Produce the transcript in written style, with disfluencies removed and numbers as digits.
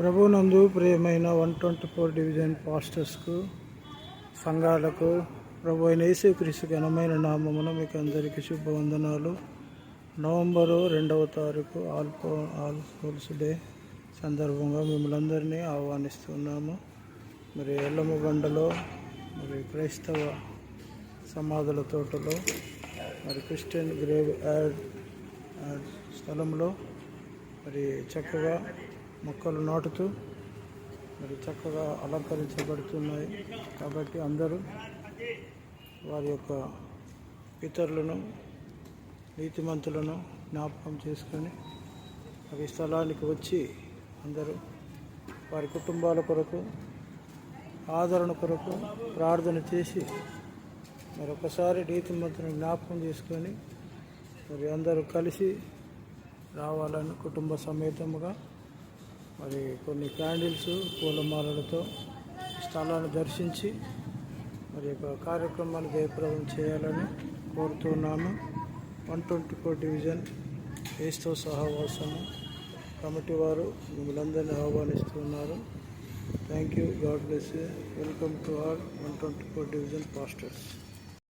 ప్రభునందు ప్రియమైన 124 డివిజన్ పాస్టర్స్కు, సంఘాలకు ప్రభు అయిన యేసుక్రీస్తు ఘనమైన నామమున మీకు అందరికీ శుభవందనాలు. నవంబరు 2వ తారీఖు ఆల్ ఫూల్స్ డే సందర్భంగా మిమ్మల్ని అందరినీ ఆహ్వానిస్తున్నాము. మరి ఎల్లమ్మ బండలో మరి క్రైస్తవ సమాధుల తోటలో మరి క్రిస్టియన్ గ్రేవ్ యాడ్ స్థలంలో మరి చక్కగా మొక్కలు నాటుతూ మరి చక్కగా అలంకరించబడుతున్నాయి. కాబట్టి అందరూ వారి యొక్క పితరులను, నీతిమంతులను జ్ఞాపకం చేసుకొని మరి స్థలానికి వచ్చి అందరూ వారి కుటుంబాల కొరకు, ఆదరణ కొరకు ప్రార్థన చేసి మరొకసారి నీతిమంతులను జ్ఞాపకం చేసుకొని మరి అందరూ కలిసి రావాలని కుటుంబ సమేతముగా మరి కొన్ని క్యాండిల్స్, పూలమాలలతో స్థలాన్ని దర్శించి మరి యొక్క కార్యక్రమాలు జయప్రదం చేయాలని కోరుతున్నాను. 124 డివిజన్ క్రైస్తవ సహవాసము కమిటీ వారు మిమ్మల్ని అందరినీ ఆహ్వానిస్తున్నారు. Thank you. God bless you. Welcome to all 124 division pastors.